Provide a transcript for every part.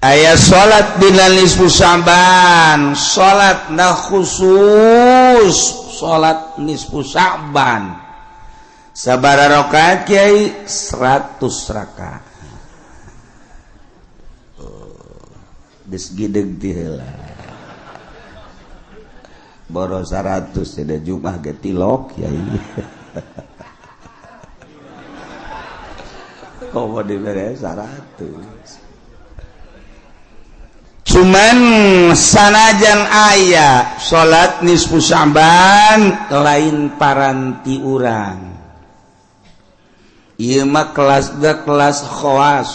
aya salat dina nisfu Sya'ban, salat khusus salat nisfu Sya'ban. Sabaraha rakaat Kiai? 100 rakaat. Geus gideg ti heula. Boros 100 ada Jumat ge tilok Kiai. Komo dibere 100. Cuman sanajan aya salat nisfu Sya'ban lain paranti urang. Ieu mah kelas khawas.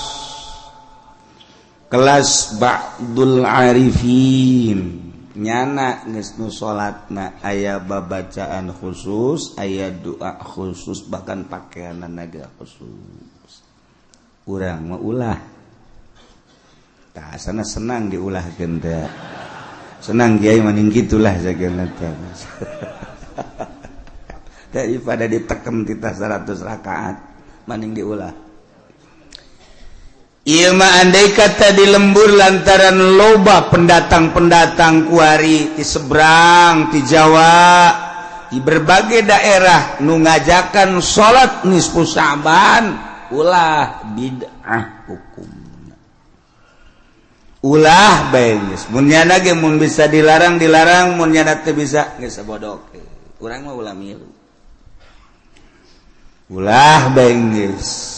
Kelas ba'dul arifin. Nyana geus nu salatna aya babacaan khusus, aya doa khusus, bahkan pakaianna ge khusus. Urang mah ulah. Tah asana senang diulahkeun teh. Senang Kiai maning gitulah sageuna teh. Daripada diteken titah 100 rakaat maning diulah. Ieu mah andai kata di lembur lantaran loba pendatang-pendatang kuari ti seberang ti Jawa, di berbagai daerah nu ngajakan salat nisfu Sya'ban, ulah bid'ah hukum. Ulah bae geus mun nyana ge mun bisa dilarang mun nyana teu bisa geus sabodok. Urang mah ulah milu. Ulah bae geus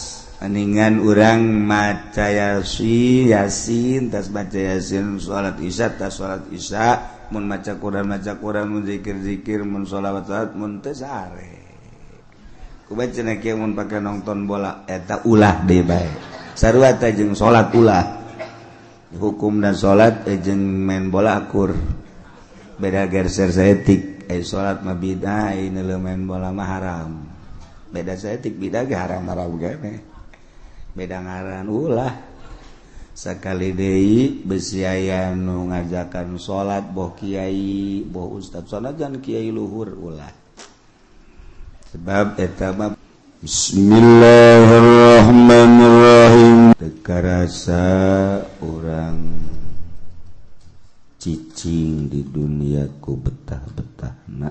aningan urang maca yasin tas baca yasin salat isya tas salat isya mun maca Quran mun zikir mun shalawat mun teu sare. Kubaca kieu mun pake nonton bola eta ulah deui bae. Sarua teh jeung salat ulah. Hukum dan salat jeung main bola akur. Beda geser saeutik, salat mah bid'ah, ini main bola mah haram. Beda saeutik bid'ah ge haram-haram gane. Beda ngaran ulah. Sakali deui besi aya nu ngajakan salat boh kiai, boh ustaz, sanajan kiai luhur ulah. Sebab eta mah Bismillahirrahmanirrahim. Tekarasa orang cicing di dunia ku betah-betahna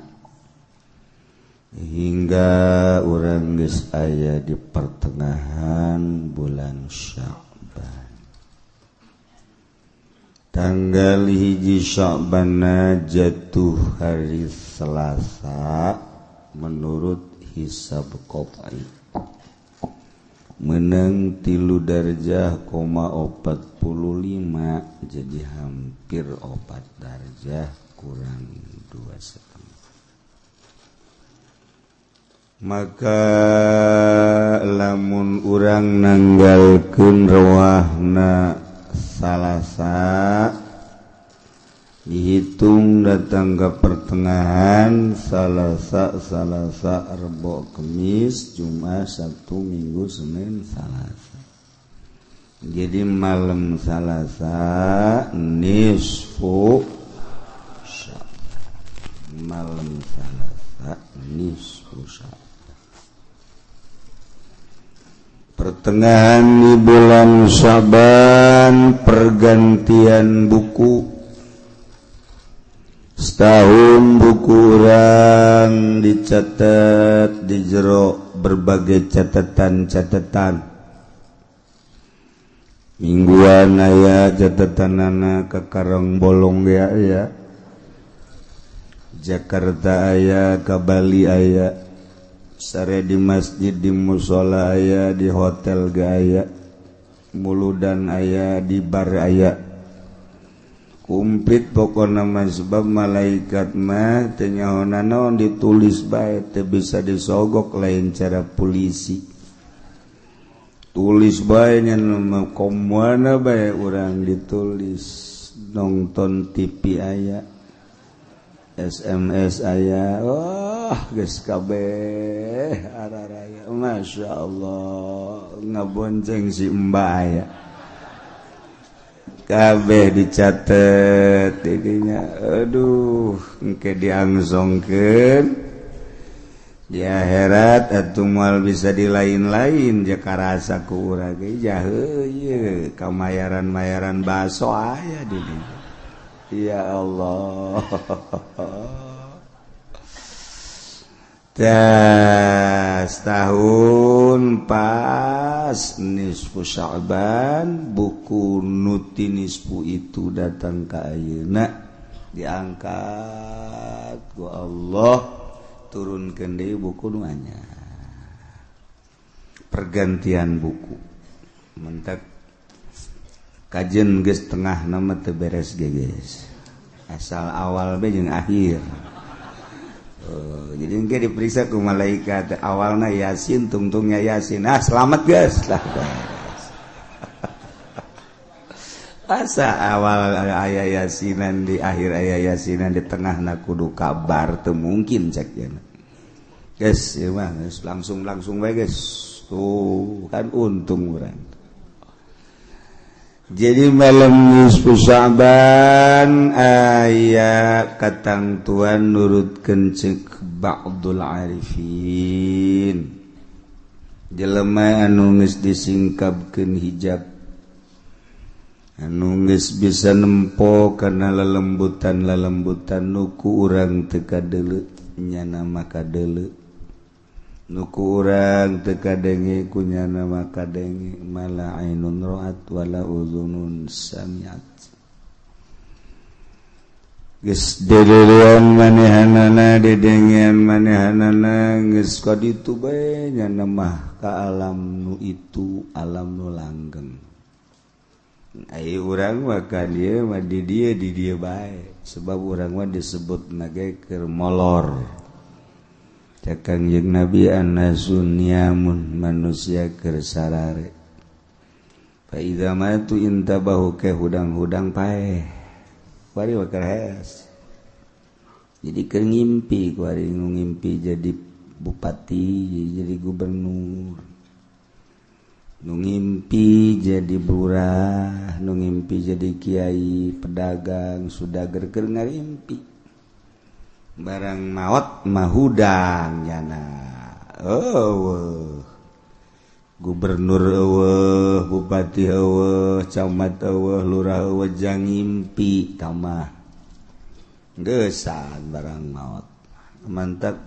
hingga orang geus aya di pertengahan bulan Sya'ban. Tanggal 1 Sya'ban jatuh hari Selasa menurut hisab qat'i. Menang 3 darjah, 45 jadi hampir 4 darjah kurang 2,5. Maka lamun urang nanggalkeun rawahna Salasa dihitung datang ke pertengahan Salasa Rebo Kemis Jumat Sabtu Minggu Senin Salasa. Jadi malam Salasa nisfu Sya'ban. Malam Salasa nisfu Sya'ban. Pertengahan di bulan Sya'ban pergantian buku. Setahun buku urang dicatat di jero berbagai catatan-catatan. Mingguan aya catatanana ka Karang Bolong ya. Jakarta aya, ka Bali aya. Sare di masjid, di musola aya, di hotel ge aya. Muludan aya, di bar aya. Kumplit pokokna mah sebab malaikat mah teu nyaona naon ditulis bae teu bisa disogok lain cara polisi. Tulis bae nya komoana bae urang ditulis. Nonton TV aya, SMS aya, geus kabeh araraya. Masyaallah ngabonceng si Mbak aya. Kabeh dicatet didinya. Aduh engke diangsongkeun di akhirat atuh moal bisa di lain-lain jaka rasa ku urang ge heueuy kamayaran-mayaran baso aya di dieu. Ya Allah. Tahun pas nisfu Sya'ban buku nuti nisfu itu datang ke ayeuna diangkat ku Allah turunkeun deui buku nu anyar pergantian buku mentak kajen geus tengah nama teu beres ge geus asal awal be jeung akhir. Jadi engke diperiksa ku malaikat awalna Yasin tungtungnya Yasin selamat guys lah beres. Asa awal aya Yasinan di akhir aya Yasinan di tengah na kudu kabar teu mungkin cek ya. Guys, ieu mah langsung bae guys. Tuh kan untung urang. Jadi malam nisfu Sya'ban aya katangtuan nurutkeun ceuk ba'dul arifin jelema anu geus disingkapkeun hijab anu geus bisa nempo kana lelembutan nuku urang teu kadeuleu nyana maka deuleu nuku urang teu kadenge kunyana maka denge mala ainun ra'at wala uzunun sami'at geus deuleuan manehanana dedengean manehanana geus ka ditu bae nyana mah ka alam nu itu alam nu langgeng ai urang mah ka dieu mah di dieu bae sebab urang mah disebutna ge keur molor. Cakang jeung Nabi an-nasun niamun manusia keur sarare. Fa idza matu intabahu ke hudang-hudang paeh. Kuari wakar heas. Jadi keur ngimpi kuari ngimpi jadi bupati, jadi gubernur. Nu ngimpi jadi lurah, nu ngimpi jadi kiai, pedagang, sudager keur ngarimpi. Barang maot mahudang jana gubernur eueuh bupati eueuh camat eueuh lurah eueuh jang ngimpi tamah geusan barang maot mantap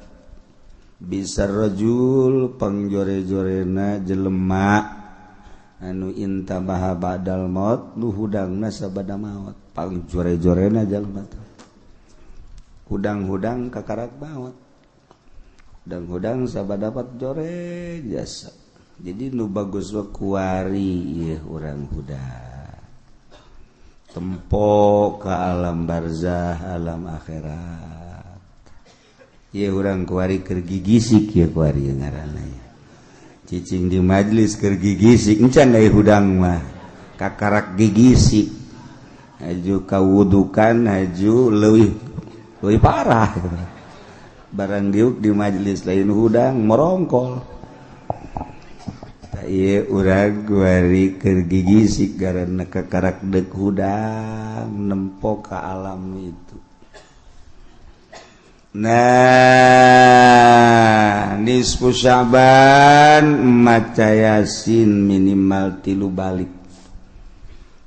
bisa rajul pangjore-jorena jelema anu intabaha ba'dal maut nu hudangna sabada maut pangjore-jorena jelema hudang-hudang kakarak maut hudang-hudang sabada dapat jore jasa jadi nu bagus wa kuari ieu urang hudang tempo ka alam barzah alam akhirat ieu urang kuari keur gigisik ieu kuari ngaranna cicing di majelis keur gigisik encan aya hudang mah kakarak gigisik haju kawudukan haju leuwih parah barang diuk di majelis lain hudang merongkol ieu urang kuari keur gigisik garana kakarak deuk hudang nempo ka alam itu. Nah nisfu Sya'ban maca Yasin minimal 3 balik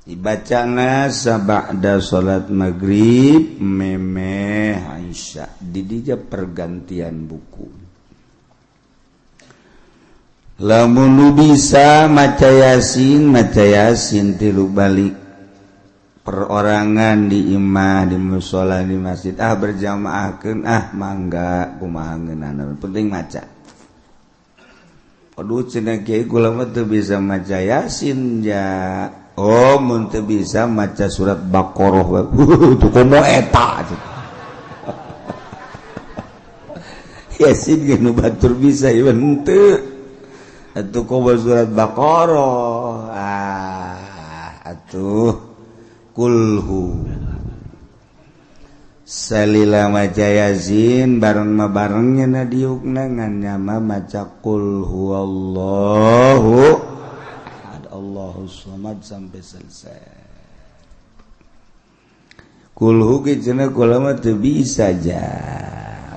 dibacana sabada salat maghrib memeh Aisyah di dieu pergantian buku lamun nu bisa maca Yasin 3 balik perorangan di imah di mushola di masjid berjamaahkeun mangga kumaha ngeunana penting maca aduh cenah kiai kula mah teu bisa maca Yasin ja mun teu bisa maca surat Baqarah tuh komo eta Yasin ge nu batur bisa ieu henteu atuh komo surat Baqarah atuh kulhu salila maca Yasin bareng na diukna ngan nyama maca qul huwallahu Allahus samad sampai selesai. Kulhu ke cenah kula mah teu bisa aja.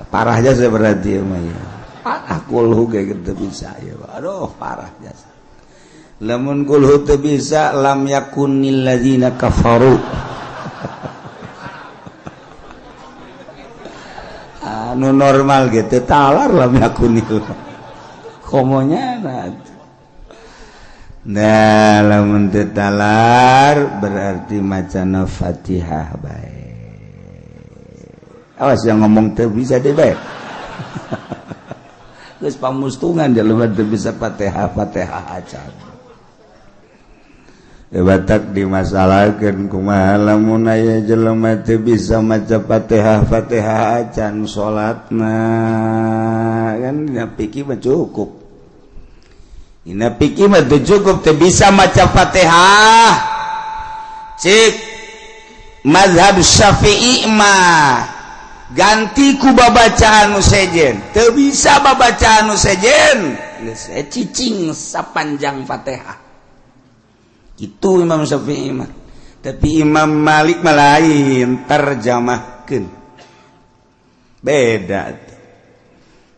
Parah aja saya berarti mah ya. kulhu kayak gitu bisa ya. Aduh parah jasa. Lamun kulhu teu bisa lam yakunil ladzina kafaru. Anu normal gitu talar lam yakunil. Komonya nah lamun teu talar berarti macana Fatihah bae. Awas yang ngomong teu bisa deh bae. Geus pamustungan jelema teu bisa Fatihah acan. Batak dimasalahkeun kumaha lamun aya jelema teu bisa maca Fatihah acan salatna kan dina pikir mah cukup. Dina pikir mah teu cukup teu bisa maca Fatihah. Cik mazhab Syafi'i mah ganti ku babacaan nu sejen, teu bisa babacaan nu sejen geus cicing sapanjang Fatihah. Kitu Imam Syafi'i mah. Tapi Imam Malik mah lain, terjemahkeun. Beda tuh.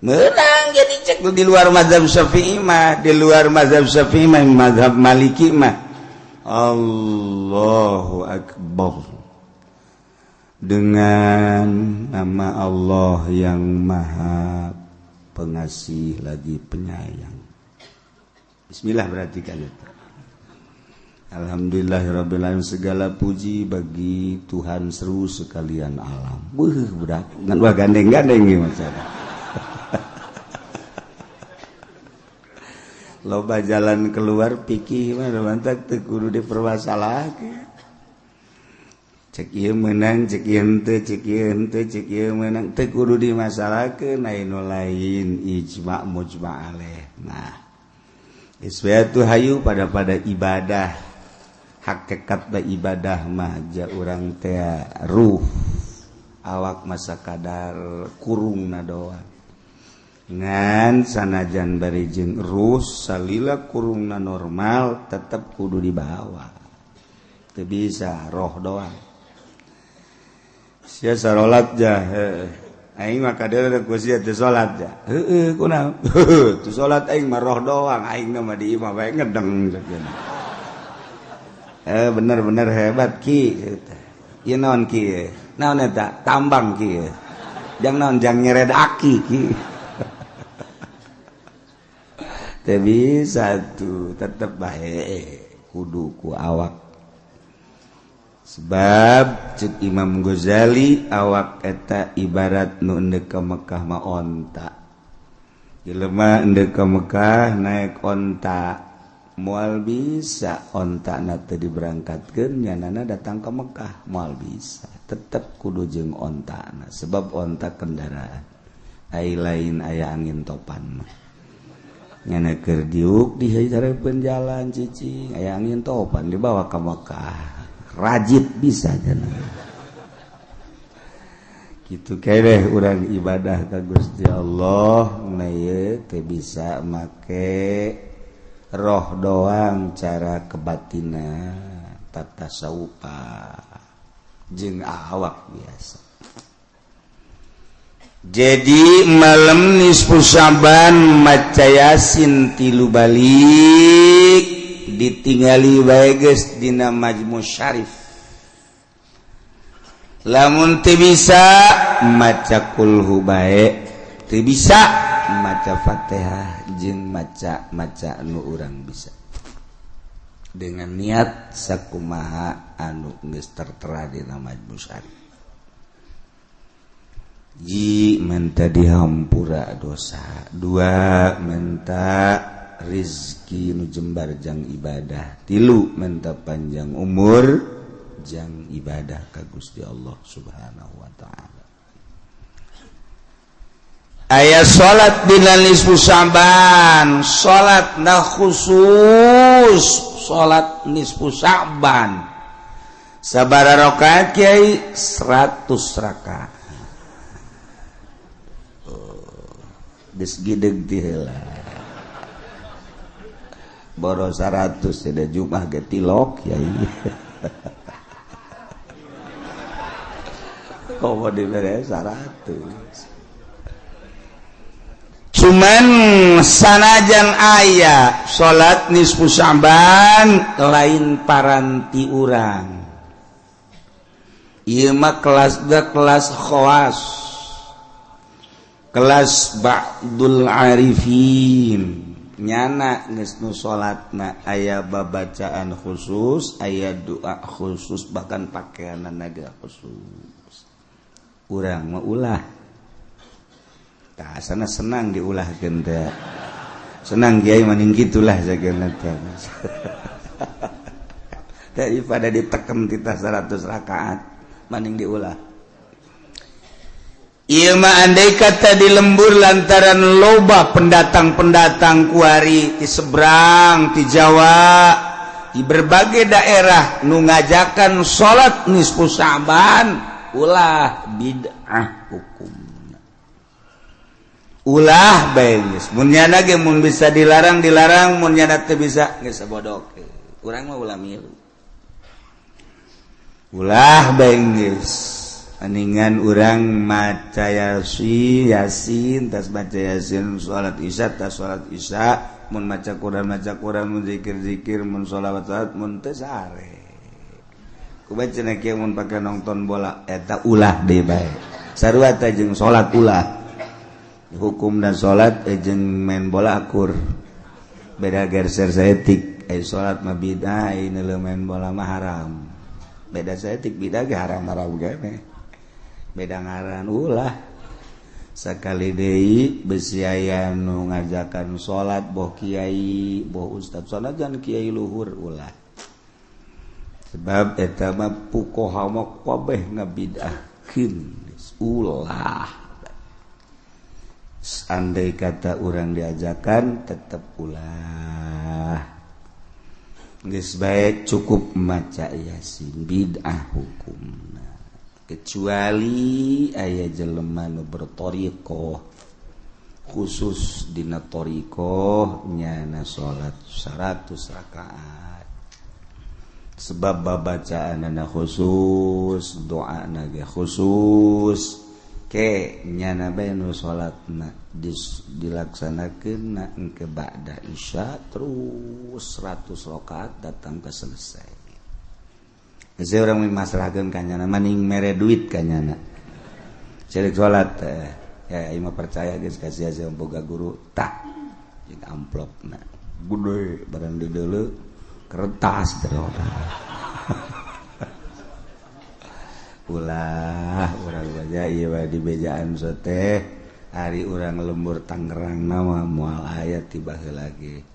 Menang jadi cek di luar mazhab Syafi'i mah, di luar mazhab Syafi'i mah mazhab Maliki mah Allahu Akbar. Dengan nama Allah yang Maha Pengasih lagi Penyayang. Bismillah berarti kalian. Alhamdulillahirrabbilalamin, segala puji bagi Tuhan seru sekalian alam. Budak ngan wah gandeng-gandeng gimana. Loba jalan keluar pikir mah mantak teu kudu dipermasalahkeun. Cek ieu meunang, cek ieu henteu, cek ieu henteu, cek ieu meunang teu kudu dimasalahkeun, anu lain ijma' mujma' alaih. Nah, iswatu hayu pada ibadah. Hakikat da ibadah mah ja urang teh ruh awak masa kadar kurungna doang. Ngan sanajan bari jeung ruh salila kurungna normal tetep kudu dibawa. Teu bisa roh doang. Sia salat jah aing mah kadeureuk ku sia teu salat jah. Heueuh kunaon? Teu salat aing mah roh doang, aing mah di imah bae ngedeng sakeuna. Bener-bener hebat ki. Ieu naon ki? Naon eta? Tambang ki. Jang naon jang nyered aki ki. Teu bisa tuh, tetep bae kudu ku awak. Sebab cek Imam Ghazali awak eta ibarat nu endek ka Mekah mah onta. Jelema endek ka Mekah naik onta. Moal bisa onta na teu diberangkatkeun nyanana datang ke Mekah moal bisa tetep kudu jeung ontana sebab onta kendaraan ai lain aya angin topan mah nyana keur diuk di hareupeun jalan cicing aya angin topan dibawa ka Mekah rajit bisa cenah kitu keneh urang ibadah ka Gusti Allah na ieu teu bisa make roh doang cara kebatina tata saupa jeung awak biasa. Jadi malam nisfu Syaban maca Yasin 3 balik ditingali bae geus dina Majmu' Syarif. Lamun teu bisa maca kulhu bae, teu bisa maca Fatihah jeung maca anu urang bisa dengan niat sakumaha anu geus tertera dina Majmu' Syarif. Ji minta dihampura dosa, 2 minta rizki nu jembar jang ibadah, 3 minta panjang umur jang ibadah ka Gusti Allah Subhanahu wa taala. Aya salat dina nisfu Syaban, salat na khusus, salat nisfu Syaban. Sabaraha rakaat kiai? 100 rakaat. Geus gideg ti heula. Boro 100 ada Jumat ge tilok kiai. Komo dibere 100. cuman sanajan aya salat nisfu Sya'ban lain paranti urang ieu mah kelas khawas kelas ba'dul arifin nyana geus nu salatna aya babacaan khusus aya doa khusus bahkan pakaianna ge khusus urang mah ulah tah asana senang diulahkeun teh senang kiai maning gitulah sageuna teh daripada diteken kita 100 rakaat maning diulah ieu mah andai kata di lembur lantaran loba pendatang-pendatang kuari di seberang di Jawa di berbagai daerah nu ngajakan salat nisfu Sya'ban ulah bid'ah hukumna ulah bae geus mun nyana ge mun bisa dilarang mun nyana teu bisa geus sabodok urang mah ulah milu ulah bae geus aningan urang maca yasin tas baca yasin salat isya tas salat isya mun maca Quran mun zikir mun sholawat mun teu sare kubaceuna kieu mun pake nonton bola eta ulah deui bae sarua teh jeung salat ulah hukum dan salat jeung main bola akur beda geser saeutik ai salat mah bid'ah ai main bola mah haram beda saeutik bid'ah ge haram-haram gane beda ngaran ulah sakali deui besi aya nu ngajakan salat boh kiai boh ustad sanajan kiai luhur ulah sebab eta mah fuqaha mah kabeh ngabid'ahkeun ulah andai kata urang diajakan tetep ulah geus bae cukup maca yasin bid'ah hukum kecuali aya jelema nu berthariqah khusus dina thariqah nyana salat 100 rakaat sebab babacaanna khusus doana ge khusus ke nyana bae nu salatna dilaksanakeun engke ba'da isya terus 100 rakaat datang ke selesai. Saya orang masalahkan kanyana maning mere duit kanyana celik sholat ya ima percaya guys kasih aja boga guru tak jeung amplopna gede barang di deuleu kertas terus ulah urang baca ieu bae di bejaan teh hari urang lembur Tangerang nama moal aya tiba heula ge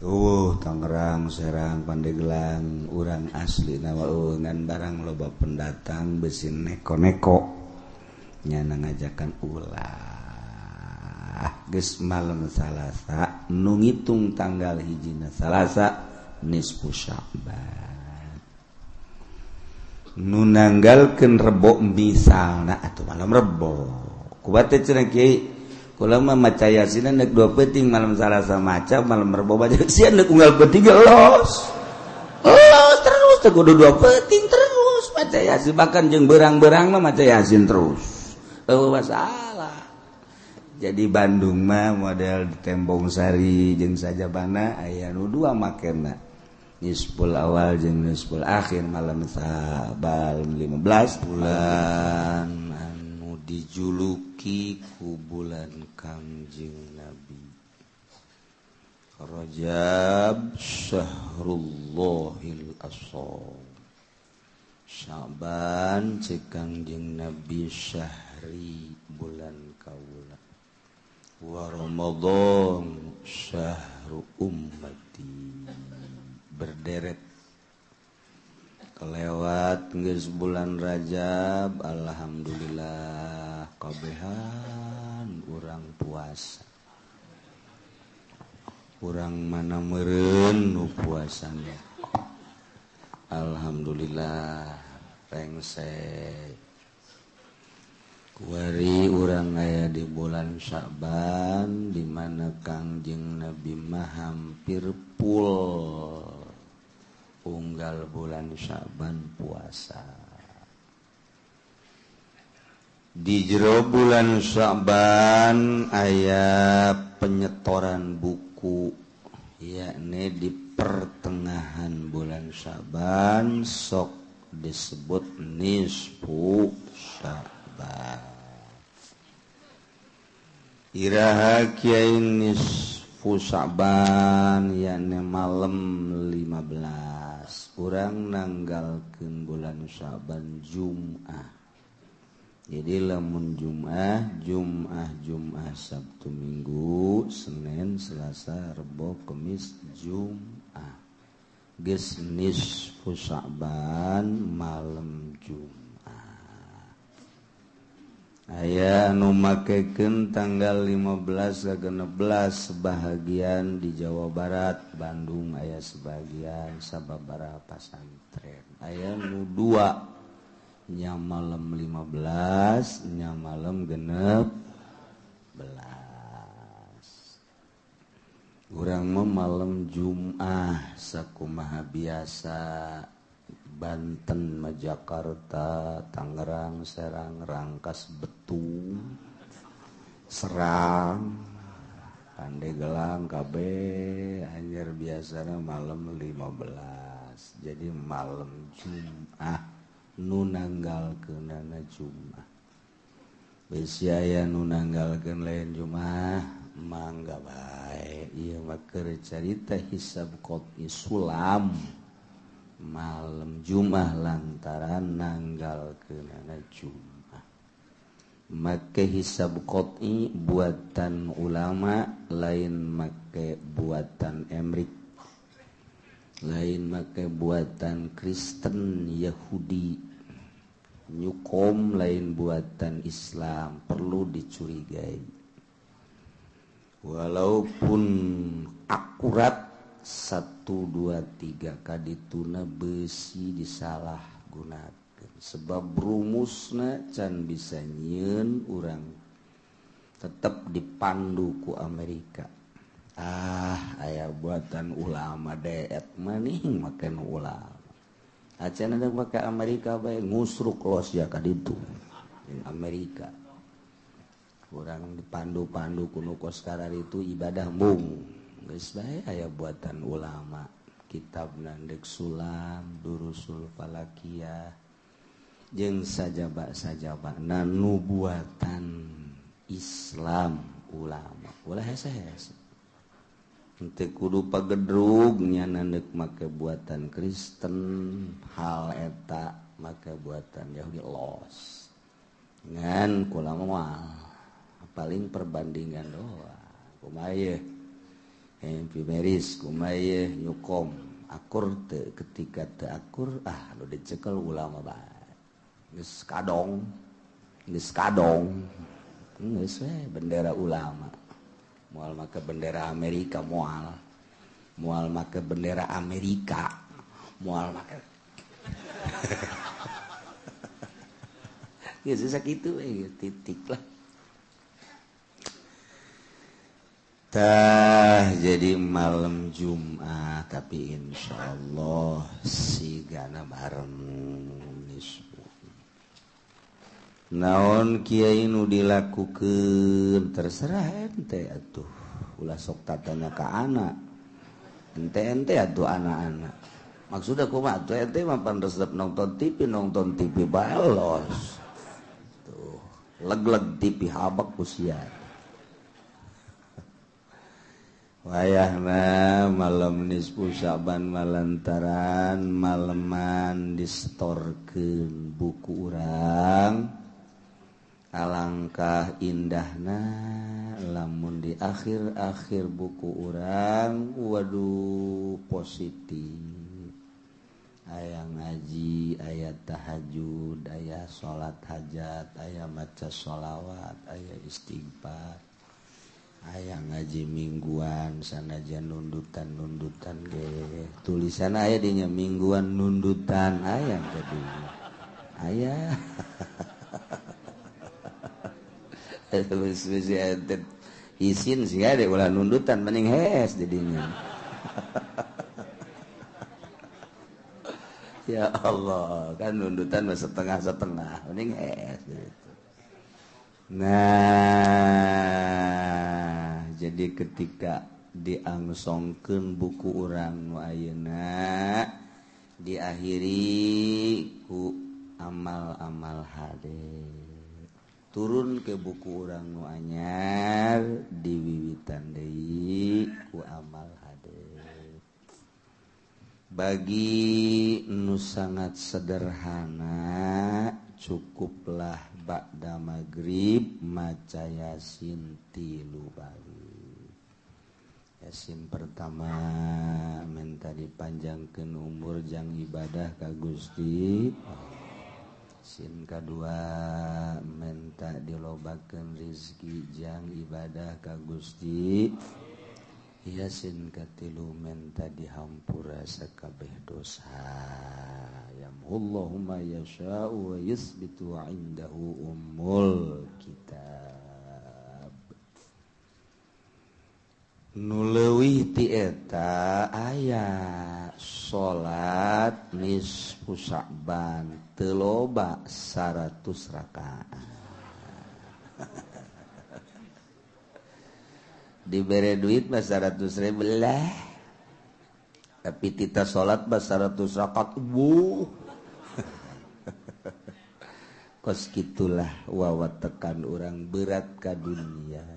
Tangerang, Serang, Pandeglang, urang asli nama ngan barang loba pendatang besi neko-neko nyana ngajakan ulah geus malam Salasa nu ngitung tanggal hijina Salasa nisfu Sya'ban nu nanggalkeun Rebo misalna atuh malam Rebo kumaha cenah kiai kula mah maca yasin neuk 2 peuting malam Salasa maca malam Rebo baca sian neuk unggal peuting los terus teh kudu 2 peuting terus maca yasin bahkan jeung beurang-beurang mah maca yasin terus masalah jadi Bandung mah model di Tembong Sari jeung Sajabana aya nu 2 makena nisful awal jeung nisful akhir malam Saban 15 bulan dijuluki ku bulan Kangjeng Nabi Rajab Syahrullahil Asham Sya'ban cek Kangjeng Nabi syahri bulan kaula wa Ramadan syahru ummati berderet kelewat geus bulan Rajab alhamdulillah kabehan urang puasa urang mana meureun nu puasana alhamdulillah rengsek kuari urang aya di bulan Sya'ban di mana Kangjeng Nabi mah hampir full unggal bulan Sya'ban puasa di jero bulan Sya'ban aya penyetoran buku yakni di pertengahan bulan Sya'ban sok disebut nisfu Sya'ban. Iraha kiai nisfu Sya'ban yakni malam 15 urang nanggalkeun bulan Sya'ban Jumat. Jadi lamun Jumat Sabtu Minggu Senin Selasa Rebo Kamis Jumat geus nisfu Sya'ban malam Jumat. Aya nu makekeun tanggal 15 ka 16 sebahagian di Jawa Barat, Bandung aya sebagian, sababaraha pasantren. Aya nu dua nya malam 15 nya malam 16 urang mah malam Jumat sakumaha biasa Banten, Jakarta, Tangerang, Serang, Rangkas, Betung, Serang, Pandeglang, KB anjir biasana malam 15. Jadi malam Jumat nu nanggalkeunana Jumat. Bisi aya nu nanggalkeun lain Jumat mangga bae. Ieu mah keur carita hisab qot'i sulam malam Jumat lantaran nanggalkeunana Jumat. Make hisab qot'i buatan ulama lain make buatan emrik. Lain make buatan Kristen Yahudi nyukom lain buatan Islam perlu dicurigai walaupun akurat 1, 2, 3 kadituna besi disalahgunakeun sebab rumusna can bisa nyieun urang tetep dipandu ku Amerika. Aya buatan ulama deet maning make ulama. Acan ada make Amerika bae ngusruk los ya ka ditu. Di Amerika. Urang dipandu-pandu kuno kos karar itu ibadah mung. Geus bae aya buatan ulama. Kitab Nandek Sulam, Durusul Falakiyah. Jeung sajaba-sajaba nu buatan Islam ulama. Ulah hese-hese. Teu kudu pagedrug nya nandek make buatan Kristen hal eta make buatan Yahudi los ngan kula moal paling perbandingan doa kumaha ye empiris kumaha ye nyukom akur teu ketika teu akur lu dicekel ulama bae geus kadong geus we bendera ulama. Mual make bendera Amerika mual make bendera Amerika mual make ya sakitu titik lah tah jadi malam Jumat tapi insyaallah sigana bareng nisfu naon kiai nu dilakukeun terserah ente atuh ulah sok tatanya ka anak ente atuh anak-anak maksudna kumaha atuh ente mah pan resep nonton TV balos tuh leg-leg TV habak kusian wayahna malam nisfu Sya'ban malantaran maleman distorkeun buku urang. Alangkah indahna lamun di akhir-akhir buku urang waduh positif aya ngaji aya tahajud aya salat hajat aya maca sholawat aya istighfar aya ngaji mingguan sanajan nundutan ge tulisan aya dinya mingguan nundutan aya kedua aya isin sih ada ulah nundutan mending hes jadinya ya Allah kan nundutan setengah mending hes gitu. Nah jadi ketika diangsongkeun buku urang nu ayeuna diakhiri ku amal-amal hade turun ke buku urang nu anyar diwiwitan deui ku amal hade bagi nu sangat sederhana cukuplah ba'da maghrib maca yasin 3 bali. Yasin pertama minta dipanjangkeun umur jang ibadah ka Gusti. Yasin kedua minta dilobakeun rezeki jang ibadah ka Gusti. Yasin katilu minta dihampura sakabeh dosa. Yamhullahumma yasha'u wa yusbitu indahu ummul kitab. Nu leuwih ti eta aya salat nisfu Sya'ban teu loba 100 rakaat. Dibere duit mah 100.000 lah tapi tita sholat mah 100 rakaat kos gitulah wawat tekan orang berat ka dunia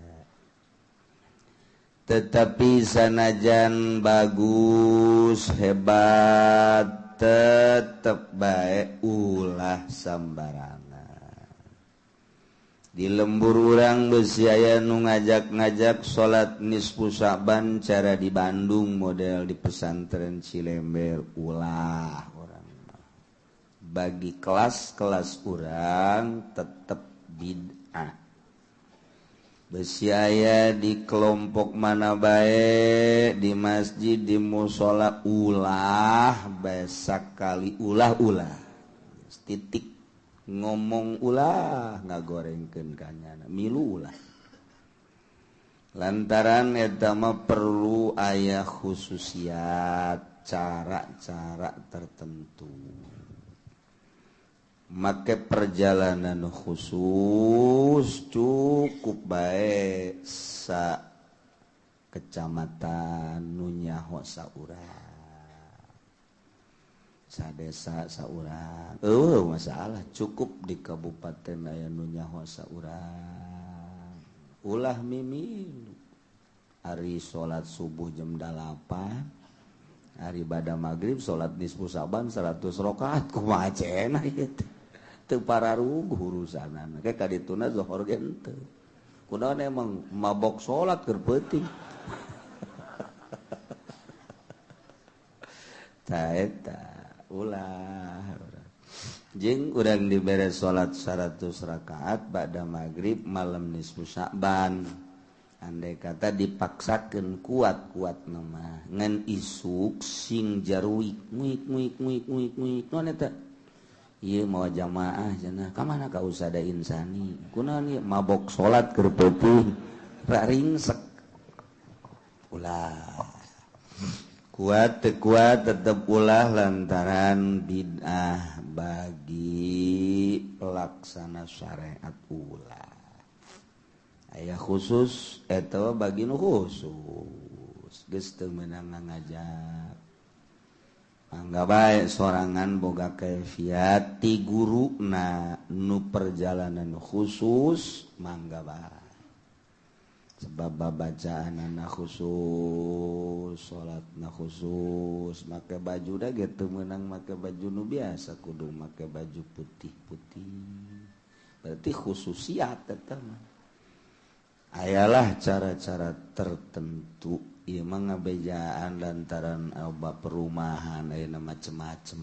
tetapi sanajan bagus hebat tetep bae ulah sambarangan di lembur urang besi aya nu ngajak-ngajak salat nisfu Sya'ban cara di Bandung model di pesantren Cilember ulah orang bagi kelas-kelas urang tetep bid'ah besi aya di kelompok mana bae di masjid di mushola ulah besak kali ulah titik ngomong ulah ngagorengkeun kanyana milu ulah lantaran eta mah perlu aya khususiat cara-cara tertentu make perjalanan khusus cukup bae sa kecamatan nu nyaho saurang desa saurang masalah cukup di kabupaten aya nu nyaho saurang ulah mimi hari salat subuh jam 8 hari bada maghrib salat nisfu Sya'ban 100 rakaat kumaha cenah ieu teu pararuguh urusanana kayak kadituna zuhur ge henteu kunaon emang mabok salat keur peuting ta eta ulah jeung urang dibere salat 100 rakaat ba'da maghrib malam nisfu Sya'ban andai kata dipaksakeun kuat mah ngan isuk sing jarwik nguik naon eta ieu mau jamaah cenah ka mana ka usada insani kunaon ieu mabok salat keur peuting ra ringsek ulah kuat tetap ulah lantaran bid'ah bagi pelaksana syariat ulah aya khusus eta bagi nu khusus geus teu meunang ngajak mangga bae sorangan boga kaifiat ti guruna nu perjalanan khusus mangga bae sebab bacaanana khusus salatna khusus make baju da gitu meunang make baju nu biasa kudu make baju putih-putih berarti khususiat eta mah ayalah cara-cara tertentu ieu mah ngabejaan lantaran oba perumahan ayeuna macem-macem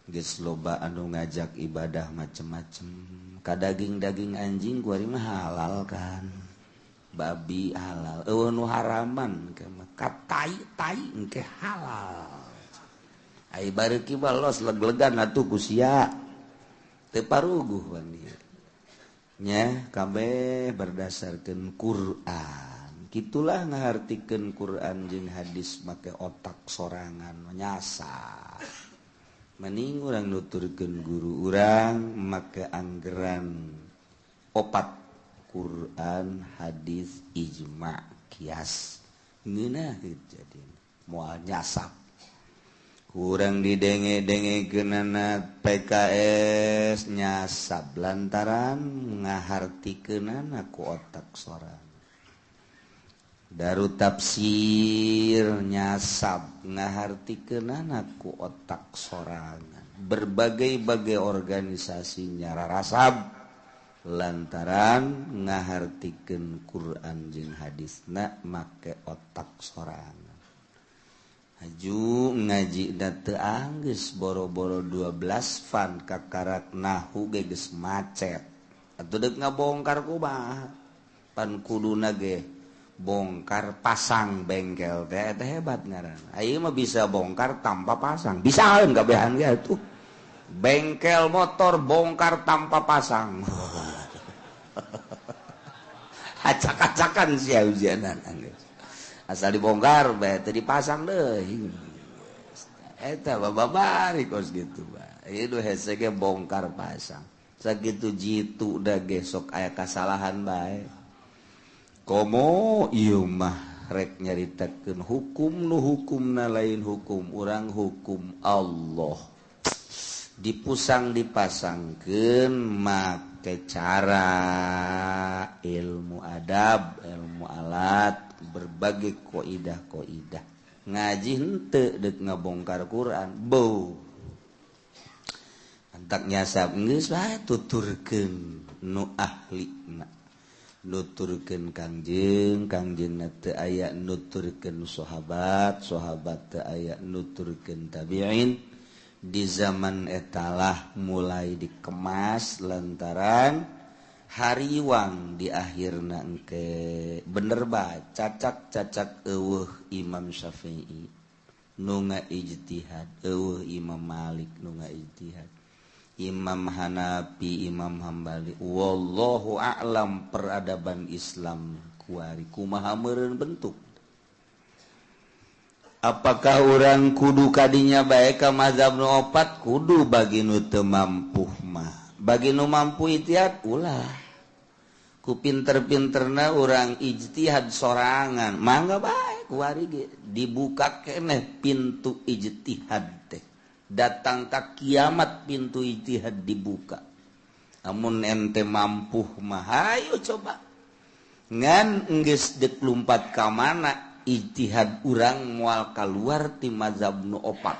geus loba anu ngajak ibadah macem-macem ka daging-daging anjing kuari mah halal kan babi halal nu haraman ka tai engke halal ai bari ki balos leg-legan atuh ku sia teu paruguh wani nya kabeh berdasarkeun Quran kitulah ngahartikeun Quran jeung hadis make otak sorangan nyasar mending urang nuturkeun guru urang make anggeran opat Quran hadis ijma kias ngeunah jadi moal nyasap kurang didenge-dengekeunana PKS nyasap lantaran ngahartikeunana ku otak sorang Daru tafsir nyasab ngahartikeunana ku otak sorangan berbagai-bagai organisasi nyara rasab lantaran ngahartikeun Quran jeung hadisna make otak sorangan haju ngaji da teu anggeus boro-boro 12 fan kakarak nahu ge geus macet atuh deuk ngabongkar kumaha pan kuduna ge bongkar pasang bengkel teh hebat ngaranna. Ayeuna mah bisa bongkar tanpa pasang. Bisaeun kabehan ge atuh. Bengkel motor bongkar tanpa pasang. Acak-acakan sia ujianan geus. Asal dibongkar bae teu dipasang deui. Eta bababari kos kitu bae. Ieu hese ge bongkar pasang. Sakitu jitu da ge sok aya kasalahan bae. Komo ieu mah rek nyaritakeun hukum nu hukumna lain hukum urang hukum Allah dipusang dipasangkeun make cara ilmu adab ilmu alat berbagai kaidah ngaji henteu deuk ngabongkar Quran beuh antak nyasap geus bae tuturkeun nu ahlina nuturkeun kangjeng teu aya nuturkeun sahabat teu aya nuturkeun tabi'in di zaman etalah mulai dikemas lantaran hariwang di akhirna engke bener ba cacak eueuh Imam Syafi'i nu ngaijtihad eueuh Imam Malik nu ngaijtihad Imam Hanafi, Imam Hambali. Wallahu a'lam peradaban Islam kuari kumaha meureun bentuk. Apakah orang kudu kadinya bae ka mazhab nu opat kudu bagi nu teu mampu mah. Bagi nu mampu ijtihad ulah. Ku pinter-pinterna urang ijtihad sorangan, mangga bae kuari ge dibuka keneh pintu ijtihad teh. Datang ka kiamat pintu ijtihad dibuka. Amun ente mampu mah hayu coba. Ngan geus deuk lumpat ka mana ijtihad urang moal kaluar ti mazhab nu opat.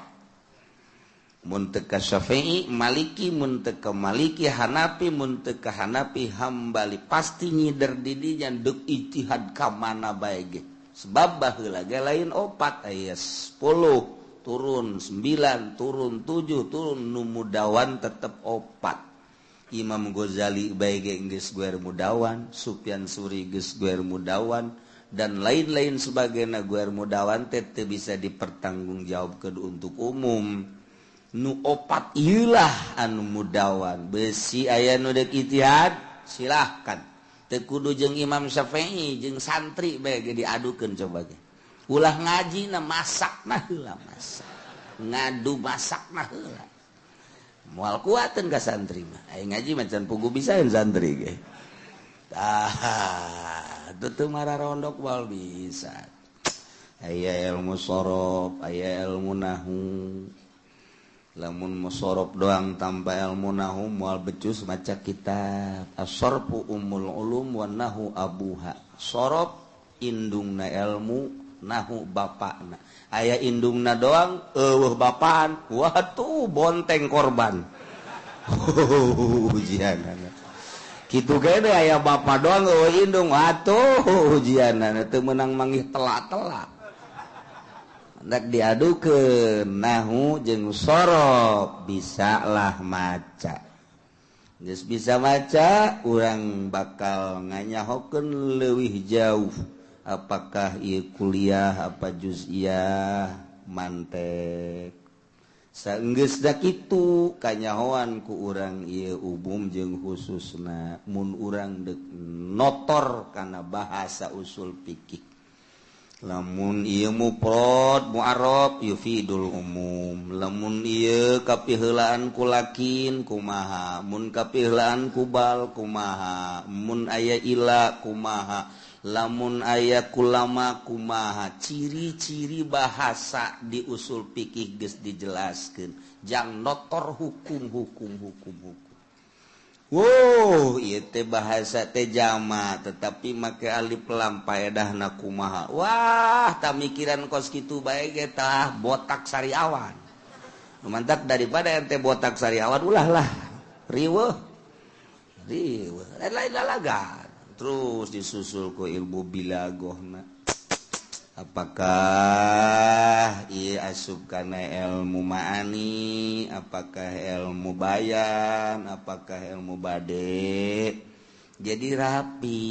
Mun teu ka Syafi'i, Maliki, mun teu ka Maliki, Hanafi, mun teu ka Hanafi, Hambali pasti nyider di dinya deuk ijtihad ka mana bae ge. Sebab baheula ge lain opat aya 10 turun 9, turun 7, turun nu mudawan tetep 4. Imam Ghazali bae ge geus guer mudawan, Sufyan Suri geus guer mudawan dan lain-lain sebagainya guer mudawan teh teu bisa dipertanggungjawabkeun untuk umum. Nu 4 ieulah anu mudawan. Besi aya nu deuk ijtihad silahkan. Teu kudu jeung Imam Syafi'i jeung santri bae ge diadukeun coba ge. Ulah ngaji na masak na heula masak ngadu masak na heula moal kuateun ka santri mah aya ngaji macan pugu bisaeun santri ge tah teu mararondok wal bisa aya ilmu sorof aya ilmu nahwu lamun musorof doang tanpa ilmu nahwu moal becus maca kitab as-sarfu ummul ulum wan nahwu abuha sorof indungna ilmu nahu bapakna aya indungna doang eueuh bapaan waduh bonteng korban ujianana kitu ge aya bapa doang eueuh indung atuh ujianana teu meunang manggih telak-telak hendak diadukeun nahu jeung sorof bisalah maca geus bisa maca urang bakal nganyahokeun leuwih jauh apakah ieu kuliah apa juz'iyah mantek saenggeusna kitu kanyahoan ku urang ieu umum jeung khususna mun urang deuk notor kana bahasa usul fikih lamun ieu mufrad mu'arrab yufidul umum lamun ieu kapiheulaan ku lakin kumaha mun kapiheulaan ku bal kumaha mun aya ila kumaha lamun aya kulama kumaha ciri-ciri bahasa di usul fikih geus dijelaskeun jang notor hukum. Wow, ieu teh bahasa teh jama tetapi make alif lam paedahna kumaha. Wah, tak mikiran kos kitu bae ge tah botak sariawan. Mantap daripada ente botak sariawan ulah lah. Riweuh. Lain lalagan. Terus disusul ku ilmu bilagohna. Apakah ia asup kana ilmu ma'ani, apakah ilmu bayan, apakah ilmu bade. Jadi rapi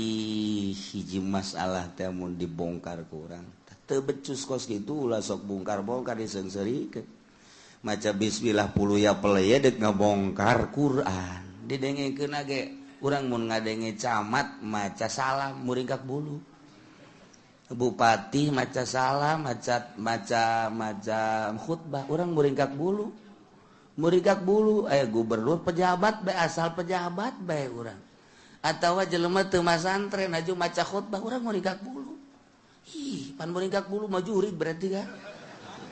hiji masalah teh mun dibongkar ku urang. Teu becus kos kitu ulah sok bongkar-bongkar disengseureikeun. Maca bismillah puluh ya peleye deuk ngabongkar Quran. Didengekeun age urang mun ngadenge camat maca salam muringkak bulu. Bupati maca salam maca khutbah orang muringkak bulu gubernur pejabat bae asal pejabat bae urang atawa jelema teu masantren aju maca khutbah urang muringkak bulu pan muringkak bulu mah jurig berarti kan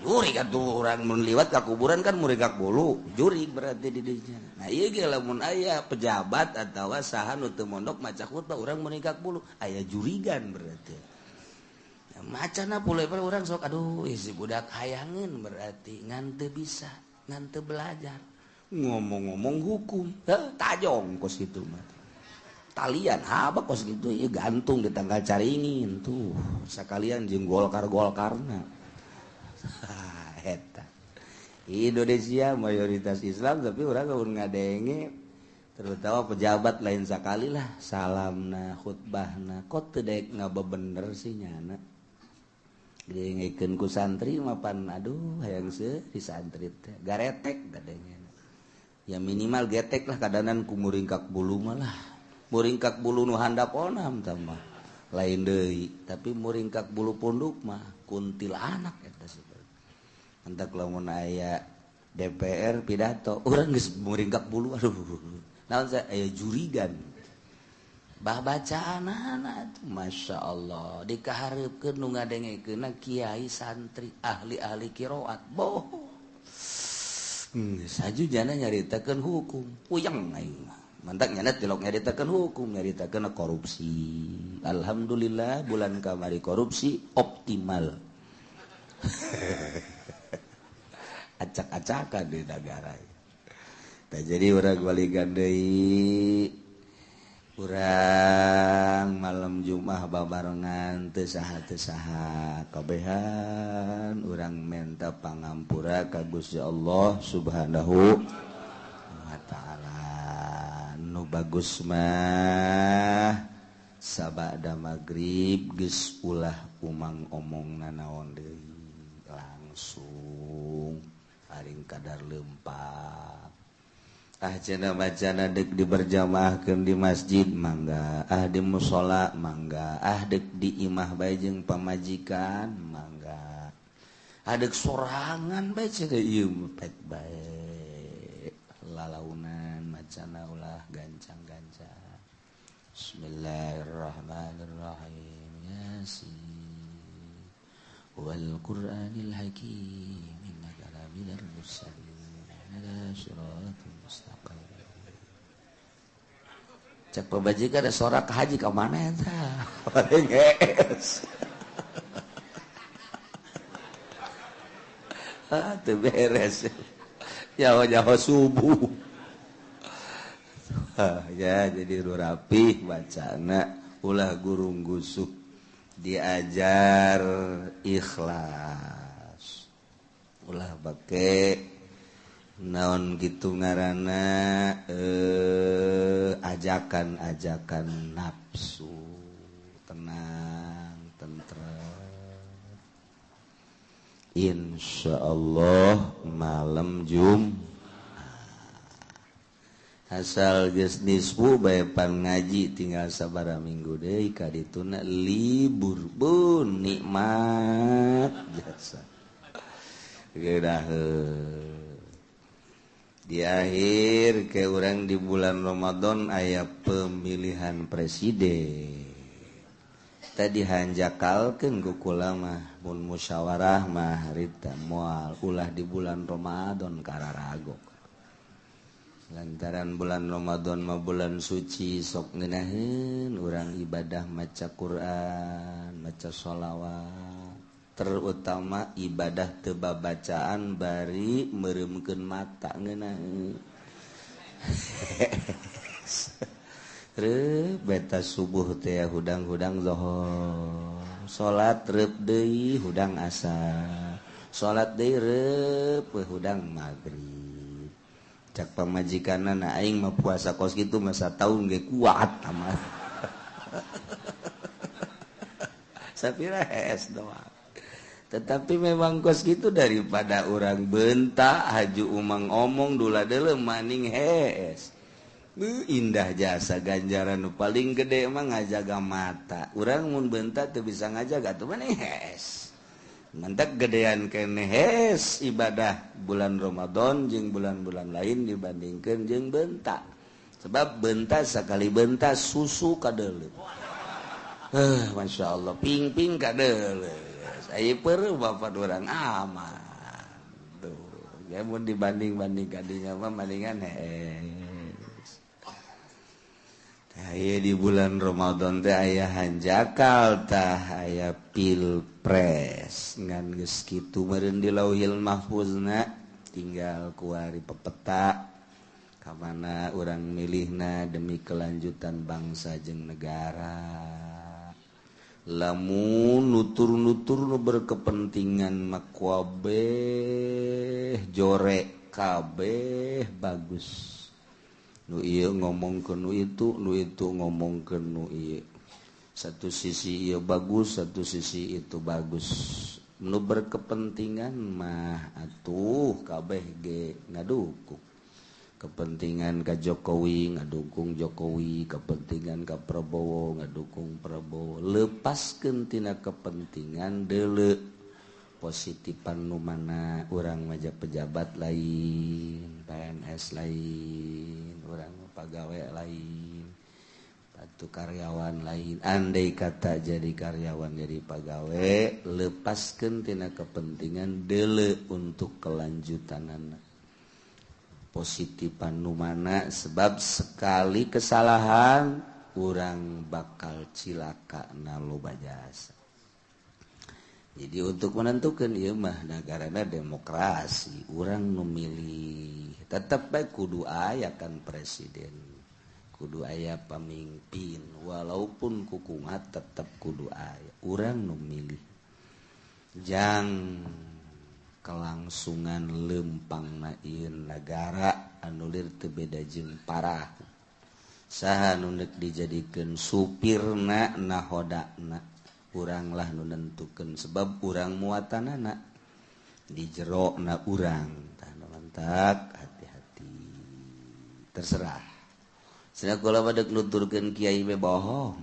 jurig atuh urang mun liwat ka kuburan kan muringkak bulu jurig berarti di dinya nah ieu ge lamun aya pejabat atawa saha nu teu mondok maca khutbah urang muringkak bulu aya jurigan berarti macana pula orang sok aduh isi budak hayangeun berarti ngan teu bisa ngan teu belajar ngomong-ngomong hukum tajong kos kitu mah talian haba kos kitu ieu gantung di tanggal caringin tuh sakalian jeung golkar-golkarna eta Indonesia mayoritas Islam tapi urang mun ngadenge terutama pejabat lain sakali lah salamna khutbahna kok teu daek ngabebener sih nyana didengekeun ku santri mapan aduh hayang seueur di santri teh garetek kadenge ya minimal getek lah kadanan ku muringkak bulu mah lah muringkak bulu nu handap onam tah mah lain deui tapi muringkak bulu punduk mah kuntil anak eta seperti entak lamun aya DPR pidato urang geus muringkak bulu aduh naon aya jurigan bah bacaan anak Masya Allah dikahareupeun nu ngadengekeunna kiai santri ahli-ahli qiraat boh sajujana nyaritakeun hukum puyeng aing mah mantak nyana tilok nyaritakeun hukum nyaritakeun korupsi alhamdulillah bulan kamari korupsi optimal acak-acakan di negara tah jadi urang balikan deui urang malam Jumat babarengan teu saha kabehan urang minta pangampura ka Gusti Allah Subhanahu wa taala nu bagus mah sabada magrib geus ulah umang omongna naon deui langsung paling kadar leumpah cenah bacana dek di berjamaahkeun di masjid mangga di mushola mangga dek di imah bae jeung pamajikan mangga dek sorangan bae cenah ieu pek bae lalaunan macana ulah gancang-gancang Bismillahirrahmanirrahim Yasin wal Qur'anil hakim innaka laminal mursalin ala siratal mustaqim cek pabajikan ada sorak haji ka mana eta geus teu beres nyaho subuh ya jadi rapi bacana ulah gurung gusuk diajar ikhlas ulah bake naon gitu ngaranna ajakan-ajakan nafsu tenang tentrem insyaallah malam Jumat asal geus nisfu bae pan ngaji tinggal sabaraha minggu deui ka dituna libur bun nikmat jasa geurah di akhir ke urang di bulan Ramadan aya pemilihan presiden tadi hanjakalkeun ku ulama mun musyawarah mah harita moal ulah di bulan Ramadan kararago lantaran bulan Ramadan mah bulan suci sok ngeunaheun urang ibadah maca Quran maca sholawat terutama ibadah teu babacaan bari meureumkeun mata ngeunaheun reup beta subuh teh hudang-hudang zuhur salat reup deui hudang asar salat deui reup hudang maghrib cak pamajikanna aing mah puasa kos kitu masa tahun ge kuat amat sapira hees doang tetapi memang kos gitu daripada orang bentak haju umang omong dula deuleu maning hees indah jasa ganjaran nu paling gede mah ngajaga mata urang mun bentak teu bisa ngajaga tuh maning hees mantak gedean kene hees ibadah bulan Ramadan jeung bulan-bulan lain dibandingkeun jeung bentak sebab bentak sakali bentak susu kadeuleu Masya Allah ping-ping kadeuleu saya perlu bapak orang aman tuh ya mun dibanding-banding kadinya mah mendingan aya di bulan Ramadan teh aya hanjakal tah aya pilpres ngan geus kitu meureun di Lauhil Mahfuzna tinggal kuari pepeta ka mana urang milihna demi kelanjutan bangsa jeung negara lamun nutur-nutur nu berkepentingan makwabe jorek kabeh bagus nu ieu ngomongkeun nu itu ngomongkeun nu ieu satu sisi ieu bagus satu sisi itu bagus nu berkepentingan mah atuh kabeh ge ngadukung kepentingan ka Jokowi ngadukung Jokowi kepentingan ka Prabowo ngadukung Prabowo lepaskeun tina kepentingan deuleu positifan nu mana urang maja pejabat lain PNS lain urang pagawe lain batu karyawan lain andai kata jadi karyawan jadi pagawe lepaskeun tina kepentingan deuleu untuk kelanjutanana positifan nu mana sebab sekali kesalahan urang bakal cilaka na loba jasa. Jadi untuk menentukan ieu mah negarana demokrasi urang nu milih tetep bae kudu aya kan presiden kudu aya pamimpin walaupun kukumat tetep kudu aya urang nu milih jang kelangsungan lempangna ieu negara anu lir teu beda jeung parah saha nu neuk dijadikeun supirna nahodana urang lah nu nentukeun sebab urang muatanana di jero na urang tah mantak hati-hati terserah cenah kula mah deuk nuturkeun kiai we bohong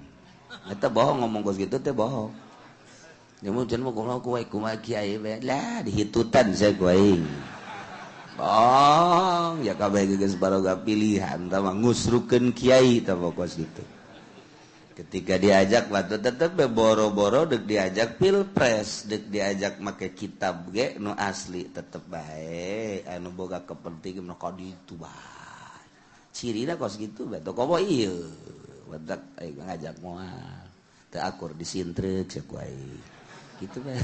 eta bohong ngomong kos kitu teh bohong nyamun cenah mah kumaha kiai we lah dihitutan saya ku aing bohong ya kabeh geus baroga pilihan tah mah ngusrukeun kiai tah pokos kitu ketika diajak waktu tetep boro-boro dek diajak pilpres dek diajak make kitab ge nu asli tetep bae anu boga kepentingan nu kaditu bae cirina kos gitu bae teu komo ieu badak aing ngajak moal teu akur disintreuk sia ku aing kitu bae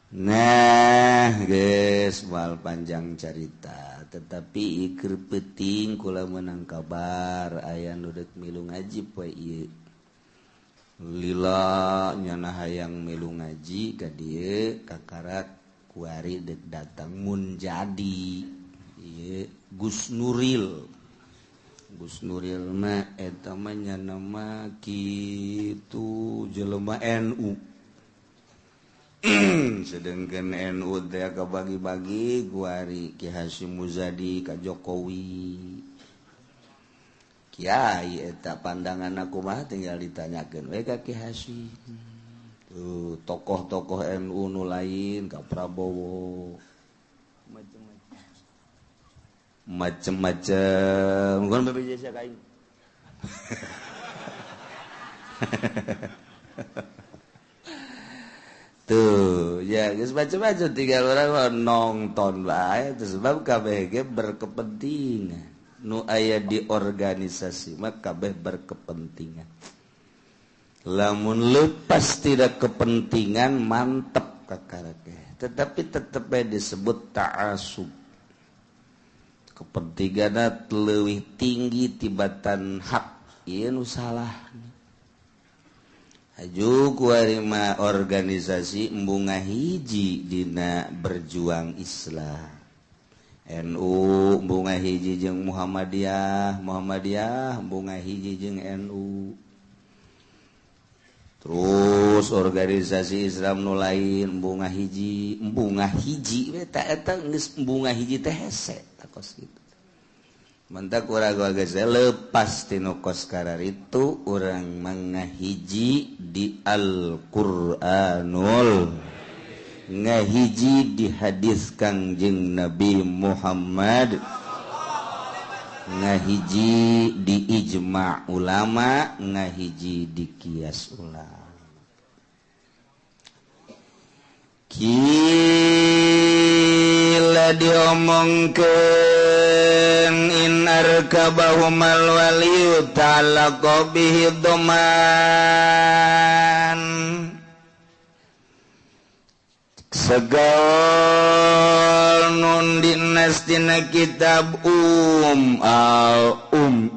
nah geus moal panjang carita tetapi ikeur peuting kula meunang kabar aya nu deuk milu ngaji poe ieu lila nyana hayang milu ngaji ka dieu kakarak kuari deuk datang mun jadi ieu Gus Nuril mah eta mah nyana mah kitu jelema NU sedangkan NU teh kabagi-bagi guari Ki Hasyim Muzadi ka Jokowi Kiai eta pandangan aku mah tinggal ditanyakeun we ka Ki Hasyim tuh tokoh-tokoh NU nu lain ka Prabowo macem-macem bukan BPJS kain tuh ya geus macam-macam tinggal orang nonton bae sebab kabeh ge berkepentingan nu aya di organisasi mah kabeh berkepentingan lamun lepas tidak kepentingan mantep kakarake tetapi tetep disebut ta'assub kepentinganna leuwih tinggi tibatan hak ieu nu salah aju kuarima organisasi embunga hiji dina berjuang Islam NU embunga hiji jeung Muhammadiyah embunga hiji jeung NU terus organisasi Islam nu lain embunga hiji we eta geus embunga hiji teh hese takos kitu mentak urang geus lepas tinu kos karar itu urang mangahiji di Al-Qur'anul ngahiji di hadis Kangjeng Nabi Muhammad ngahiji di ijma' ulama ngahiji di qiyas ulama kila diomongkeun in arkabahumal waliyu ta'alaqa bihi doman segal nun dinas dina kitab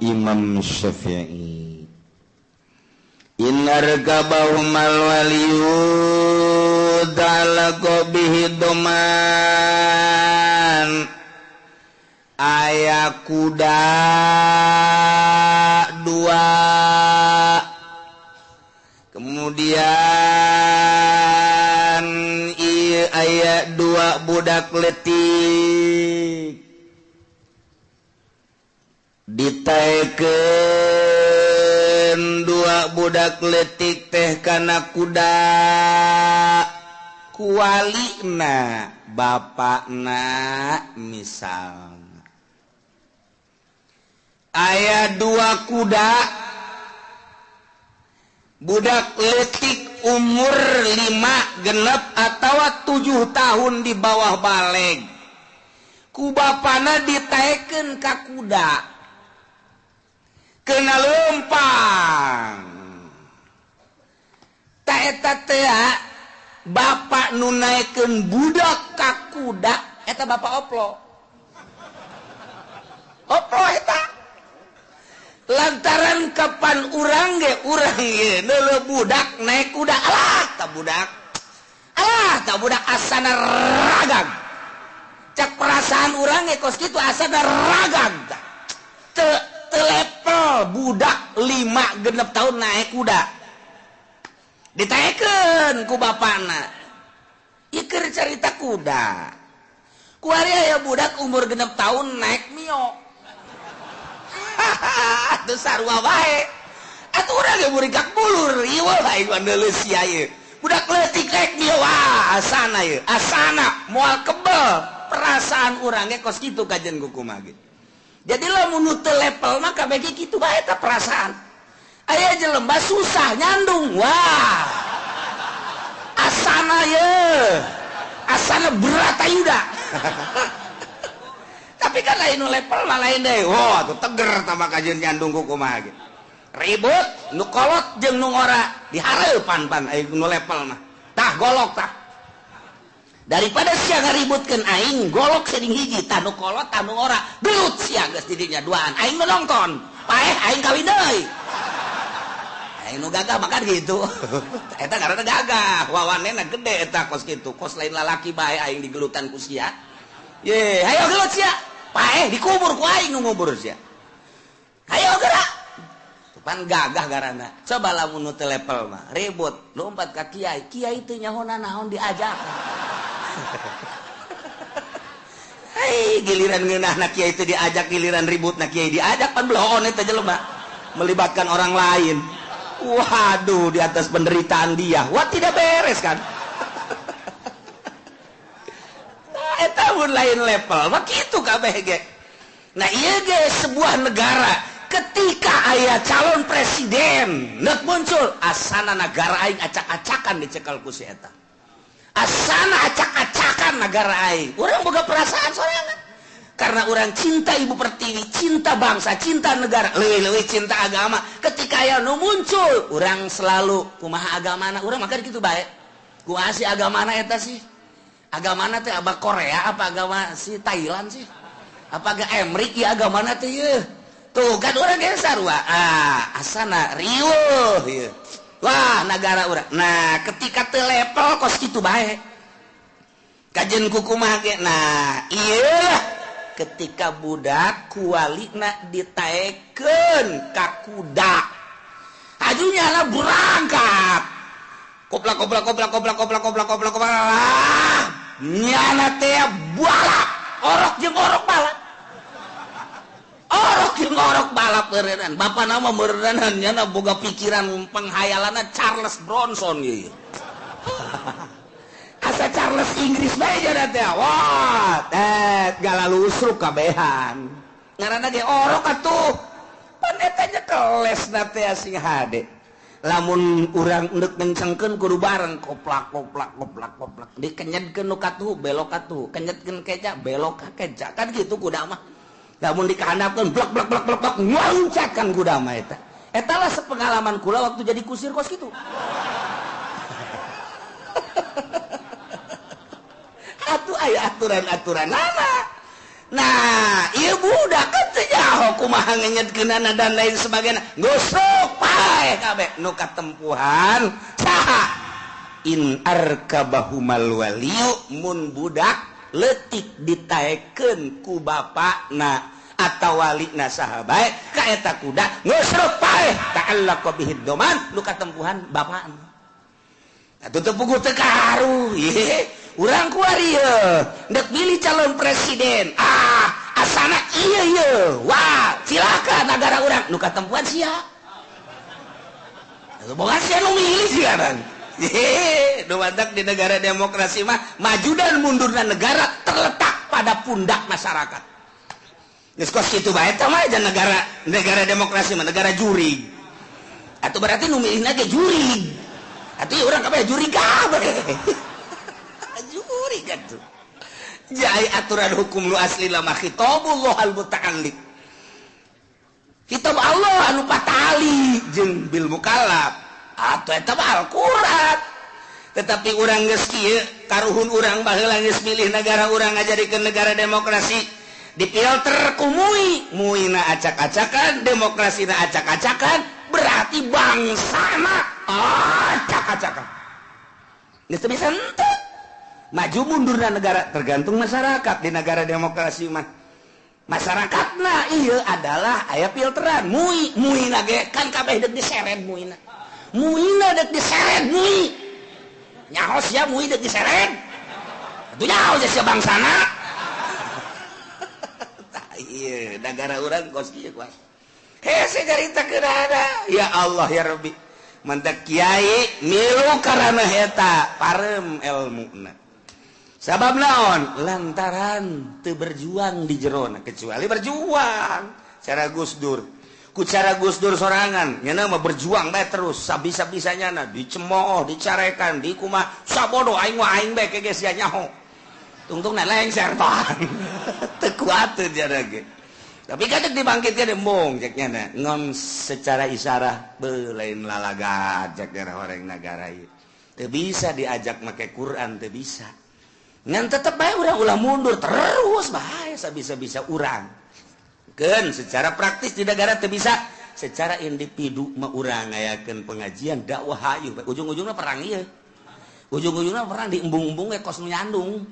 Imam Syafi'i in arkabahumal waliyu ta'alaqa bihi doman aya kuda dua kemudian aya dua budak letik ditaekeun dua budak letik teh kana kuda kualina bapakna misal aya dua kuda budak letik umur 5 genep atawa 7 tahun di bawah baleg ku bapana ditaekeun ka kuda kena lempang ta eta teh bapak nu naekeun budak ka kuda eta bapak oplo eta lantaran kapan urang ge neuleuh budak naik kuda alah tak budak asana ragag cak perasaan urang ge kos kitu asana ragag teu level budak 5 genep tahun naik kuda ditaekeun ku bapana ieu keur carita kuda ku ari aya budak umur genep tahun naik mio atuh sarua wae atuh urang ge burigak bulur ieu wae wandeuleuh sia ieu budak leutik naik mio wah asana moal kebel perasaan urang ge kos kitu kajen kumaha ge jadi lamun nu teu level mah kabeh kitu bae eta perasaan aya jelema susah nyandung wah asana berat ayuda tapi kan lain level mah lain deh wah tuh teger tambah kajian nyandung kumaha gitu ribut nu kolot jeung nu ora dihareupan pan aya nu level mah tah golok tah daripada sia ngaributkeun aing golok seding hiji tah nu kolot tah nu ora gelut sia geus di dinya duaan aing menonton paeh aing kawin deui aing nu gagah makan gitu eta ngaranna gagah wawanena gede eta kos kitu kos lain lalaki bae aing digelutan ku sia ye hayo gelut sia paeh dikubur ku aing nu ngubur sia hayo gerak pan gagah garana coba lamun nu teu level mah ribut lompat ka kiai teu nyahona naon diajak hei giliran ngeunahna kiai teu diajak giliran ributna kiai diajak pan belohon eta jelema melibatkan orang lain waduh di atas penderitaan dia wah tidak beres kan nah eta mun lain level mah kitu kabeh ge nah ieu ge sebuah negara ketika aya calon presiden neuk muncul asana negara aing acak-acakan dicekel ku si eta asana acak-acakan negara aing urang boga perasaan sorangan karena urang cinta ibu pertiwi cinta bangsa cinta negara leuwih-leuwih cinta agama ketika aya nu muncul urang selalu kumaha agamana urang maka kitu bae kumaha si agamana eta sih agamana teh apa Korea apa agama si Thailand sih apa agak Emrik ya agamana teh yeuh tuh kan urang ge sarua asana riweuh ieu wah negara urang nah ketika teu level kos kitu bae kajen kukumaha ge nah ieu ketika budak kualina ditaekeun ka kuda ajunya lah berangkat koplak nyana teh balap orok jeung orok balap berenan bapak nama berenan nyana boga pikiran penghayalanna Charles Bronson ieu asa Charles Inggris bae jana teh wah galalu usruk kabehan ngaranna ge orok atuh pan eta nya kelesna teh sing hade lamun urang neuk mencengkeun kudu bareng koplak dikenyetkeun nu katuh belok katuh kenyetkeun keja belok ka keja kan kitu kuda mah lamun dikahandapkeun blak nguncatkan kuda mah eta lah sepengalaman kula waktu jadi kusir kos kitu atuh aya aturan-aturan lama nah ieu budak teh nyaho kumaha ngenyetkeunana dan lain sebagainya gosok pae kabeh nu katempuhan saha in arkabahumal waliyu mun budak leutik ditaekeun ku bapakna atawa walina saha bae ka eta kuda gosok pae ta'allaqa bihid doman nu katempuhan bapakna atuh teu puguh teu kaharu urang kuarieu dek pilih calon presiden asana ieu wah silakan negara urang nu katempuan sia boga sia nu milih siaran nu mantak di negara demokrasi mah maju dan mundurna negara terletak pada pundak masyarakat geus kos kitu bae tah mah negara demokrasi mah negara juri atuh berarti nu milihna ge juri atuh urang kabeh juri kabeh juri gitu jai aturan hukum lu asli lama khitabullah al-muta'alliq kitab Allah anu patali jeung bil mukallaf atuh eta mah Al-Qur'an tetapi urang geus kieu karuhun urang baheula geus milih negara urang ngajadikeun negara demokrasi dipilter ku muina acak-acakan demokrasina acak-acakan berarti bangsana acak-acakan geus bisa henteu maju mundurna negara tergantung masyarakat di negara demokrasi mah masyarakatna ieu adalah aya filteran muina ge kan kabeh deuk diseret muina deuk diseret nyaho sia deuk diseret atuh nyaho sia bangsana tah ieu negara urang kos kieu kuat hese caritakeun ada ya Allah ya Rabbi mantak kiai milu karana eta parem ilmuna sabab naon lantaran teu berjuang di jerona kecuali berjuang cara Gus Dur ku cara Gus Dur sorangan nya mah berjuang bae terus sabisa-bisanya na dicemooh dicarekan dikumaha sabodo aing mah aing bae kege sia nyaho tungtungna lengser pan teu kuat teu jara ge tapi kadek dibangkitkeun embong cek nya ngon secara isyarat beuh lain lalagat cek daerah orang negara ieu teu bisa diajak make Quran teu bisa ngan tetep bae urang ulah mundur terus bahaya sabisa-bisa urang keun secara praktis di negara teu bisa secara individu mah urang ngayakeun pengajian dakwah hayu ujung-ujungna perang ieu ujung-ujungna perang di embung-embung we kos nu nyandung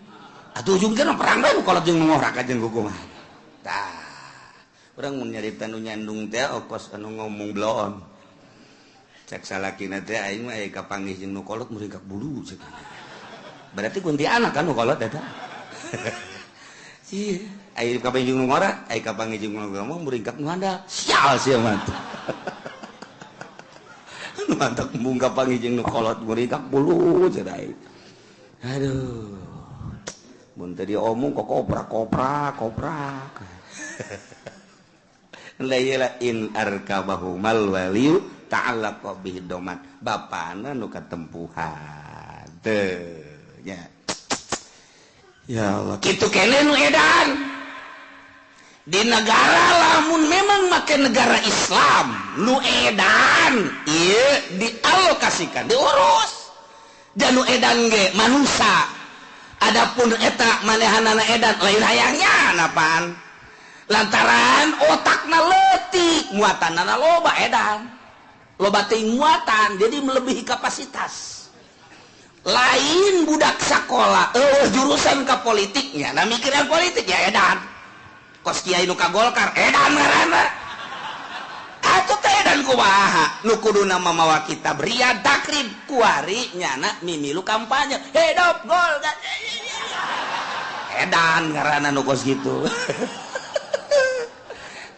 atuh ujungna perang bae kolot jeung ngoraka jeung kukumaha tah orang mun nyarita nu nyandung teh okos anu ngomong blon cek salakina teh aing mah aya kapanggih jeung nu kolot muringkak bulu cek berarti kuntilanak kan nu kolot eta sih aya kapanggih jeung nu ngora aya kapanggih jeung nu ngomong muringkak nu handap sial sia mah nu mantak embung kapanggih jeung nu kolot muringkak bulu cek aing aduh mun tadi omong kok koprak layla in arkabahu mal waliu ta'allaqa bihi doman bapana nu katempuhan teu nya ya Allah kitu keneh nu edan di negara lamun memang make negara Islam nu edan ieu dialokasikan diurus dan nu edan ge manusia. Adapun eta manehanana edan lain hayangnya napaan lantaran otakna leutik muatanana loba edan loba teuing muatan jadi melebihi kapasitas lain budak sakola jurusan ka politiknya nah mikiran politik ya edan kos kiai nu ka Golkar edan ngaranna atuh teh edan kumaha nu kuduna mamawa kita riyad takrib kuari nyana mimilu kampanye hidup Golkar edan ngaranna nu kos kitu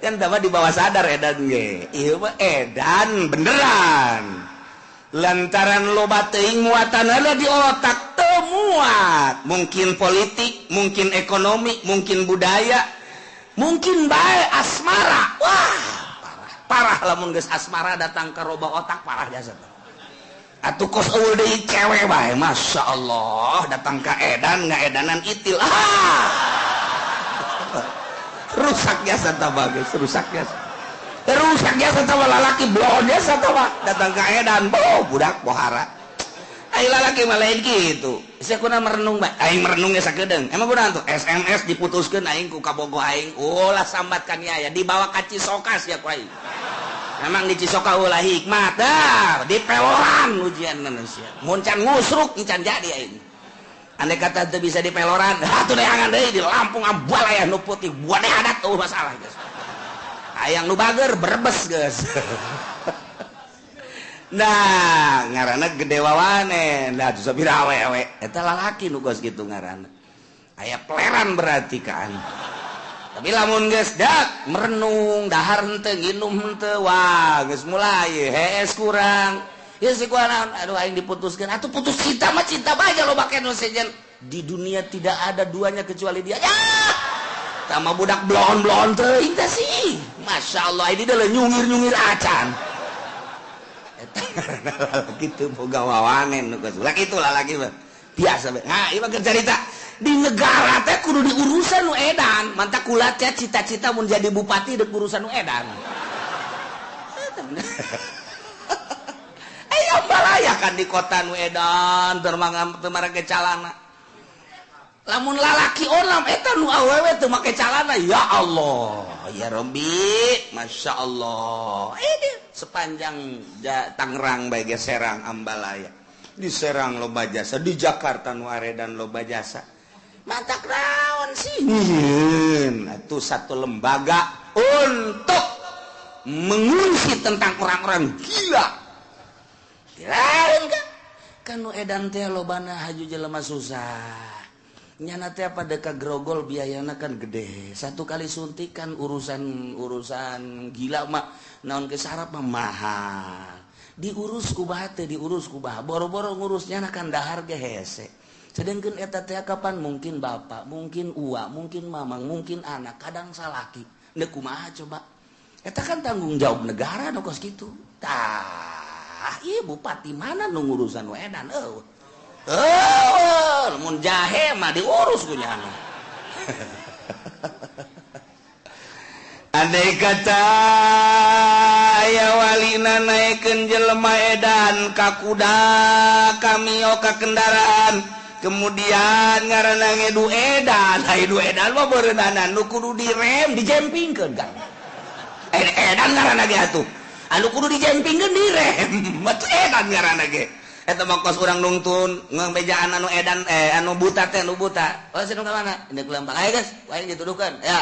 kan tama di bawah sadar edan ge ieu mah edan beneran lantaran loba teuing muatanana di otak teu muat mungkin politik mungkin ekonomi mungkin budaya mungkin bae asmara wah parah lamun geus asmara datang ke roba otak parah jasa atuh kos eueuh deui cewek bae masyaallah datang ka edan ngaedanan itil rusak jasa tah bagus rusak jasa tah lalaki blon jasa tah datang ka edan budak pohara ai lalaki mah lain kitu sakuna merenung bae aing merenung ge sakedeung emang kunaon tuh SMS diputuskeun aing ku kabogo aing ulah sambatkan nya dibawa ka Cisokas ya ku aing memang di Cisoka ulah hikmat dah di peloran ujian manusia mun can ngusruk can jadi aing andai kata teu bisa di peloran atuh neangan deui di Lampung ambal aya nu putih buat adat tuh masalah geus hayang nu bager berebes geus nah ngaranna gede wawanen nah tuh sabira awewe eta lalaki nu geus kitu ngaranna aya pleran berarti kan tapi lamun geus dak merenung dahar henteu nginum henteu wah geus mulai hees kurang ya si kuana aduh aing diputuskeun atuh putus cinta mah cinta bae lo bake nu sejen di dunia tidak ada duanya kecuali dia ya tama budak blon teuing teh sih masyaallah ini deuleu nyungir acan eta kitu boga wawanen nu geus ulah kitu lalaki mah biasa bae nah ieu mah cerita di negara teh kudu diurusan nu edan mantap kula teh cita-cita mun jadi bupati deuk urusan nu edan ayo balaya kan di kota nu edan teu make calana lamun lalaki olam eta nu awewe teu make calana ya Allah ya Rabbi masyaallah ini sepanjang Tangerang bae ge Serang Ambalaya di Serang loba jasa di Jakarta nu aredan loba jasa mantak naon sih atuh satu lembaga untuk mengurusi tentang orang-orang gila kirain kan nu edan teh lobana haju jelema susah nyana teh pada kagrogol biayana kan gede satu kali suntikan urusan gila mah naon ke sarap mah mahal diurus kubaha teh diurus kubaha boro-boro ngurusnya kan dahar ge hese sedengkeun eta teh kapan mungkin bapak mungkin uwa mungkin mamang mungkin anak kadang salaki neuk kumaha coba eta kan tanggung jawab negara nu kos kitu tah ieu bupati mana nu ngurusan nu edan mun jahe mah diurus kunyana andai kata aya walina naikeun jelema edan ka kuda kamio ka kendaraan kemudian ngaranna ngedu edan edu edan mah beureunanan nu kudu direm dijempingkeun kan edan ngaranna ge atuh anu kudu dijempingkeun direm mah edan ngaranna ge eta mah kos urang nungtun ngebejaan anu edan anu buta teh anu buta oh sinu ka mana ini kelempang ayo guys ayo dituduhkeun ya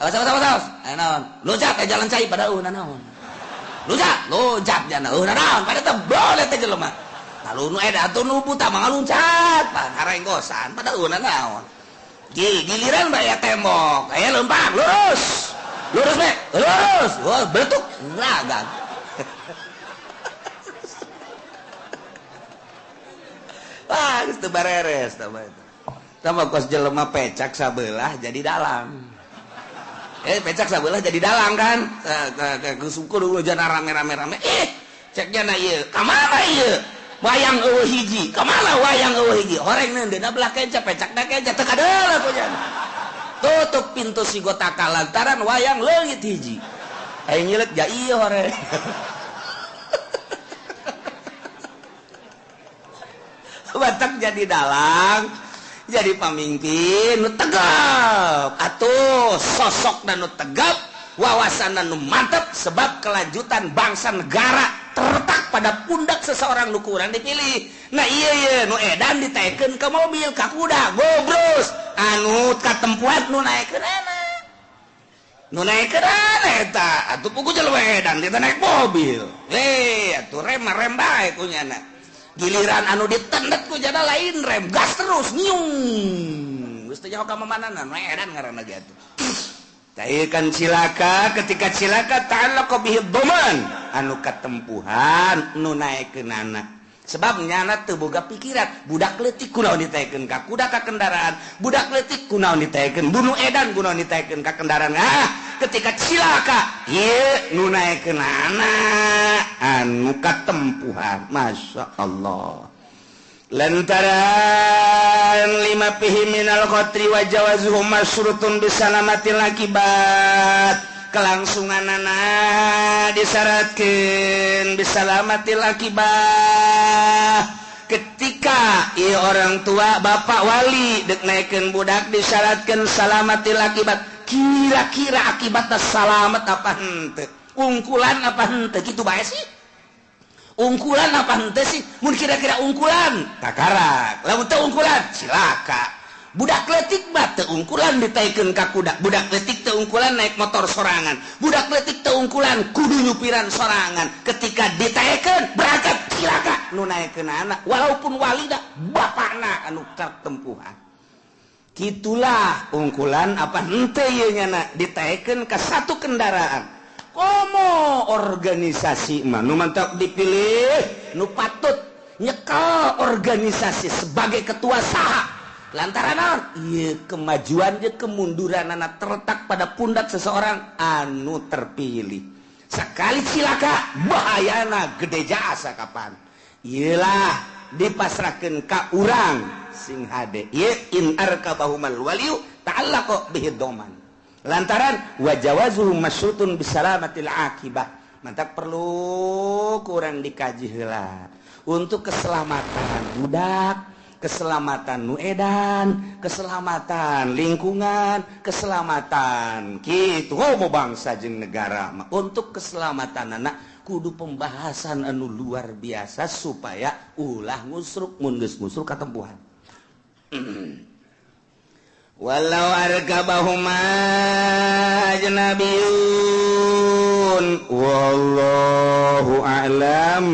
awas naon lojat jalan cai pada naon lojat jana naon pada teh boleh teh jelema lalu nu eda atuh nu buta mah ngaluncat pan harenggosan pada naon giliran bae tembok aya lempang lurus be lurus wah beletuk ngagak wah geus teu beres tambah kos jelema pecak sabelah jadi dalang pecak sabelah jadi dalang kan geusungku dulu jana rame-rame ceknya na ieu kamana ieu wayang eueuh hiji kamana wayang eueuh hiji horeng neundeuna belah kenca pecakna kenca teu kadeul atuh nya tutup pintu si gotaka lantaran wayang leungit hiji aing nyilek ja ieu horeng batak jadi dalang jadi pamimpin nu tegap atuh sosok dan nu tegap wawasan dan nu mantap sebab kelanjutan bangsa negara terletak pada pundak seseorang nu kurang dipilih nah iya nu edan ditaikeun ke mobil ka kuda gobros anu katempuat nu naikeun eta atuh pugu jelema edan kita naik mobil atuh rem bae kunyana giliran anu ditendet ku jada lain rem gas terus nyung geus teh nyaho ka mamananan edan ngaranna ge atuh taekan cilaka ketika cilaka ta'allaqa bihi dhaman anu katempuhan nu naekeunana sebab nyana teu boga pikiran budak leutik kunaon ditaekeun ka kuda ka kendaraan budak leutik kunaon ditaekeun bunuh edan kunaon ditaekeun ka kendaraan ketika cilaka ieu nu naekeunana anu katempuhan masya Allah lantaran lima pihi minal khotri wa jawazuhum masyrutun bisalamatil akibat kelangsunganana disyaratkeun bisalamatil akibat ketika ieu orang tua bapak wali dek naikeun budak disyaratkeun salamatil akibat kira-kira akibatna salamat apa henteu ungkulan apa henteu kitu bae sih ungkulan apa henteu sih mun kira-kira ungkulan takarak lamun teu ungkulan cilaka budak leutik mah teu ungkulan ditaikeun ka kuda budak leutik teu ungkulan naik motor sorangan budak leutik teu ungkulan kudu nyupiran sorangan ketika ditaikeun berangkat cilaka nu naikeun anak walaupun walida bapakna anu katempuhan kitulah ungkulan apa henteu ieu nya ditaikeun ka satu kendaraan komo organisasi mah nu mantap dipilih nu patut nyekel organisasi sebagai ketua saha lantaran naon ieu kemajuan jeung kemunduran anak terletak pada pundak seseorang anu terpilih sakali cilaka bahayana gede jasa kapan ielah dipasrahkeun ka urang sing hade ieu in arkabahumal waliyu ta'allaqa bihi dhaman lantaran wajawazuhum masyrutun bisalamatil akibah mantap perlu kurang dikaji heula untuk keselamatan budak keselamatan nu edan keselamatan lingkungan keselamatan kitu homo bangsa jeung negara untuk keselamatan anak kudu pembahasan anu luar biasa supaya ulah ngusruk mun geus ngusruk katempuhan walau arkabahuma ajnabiyun wallahu a'lam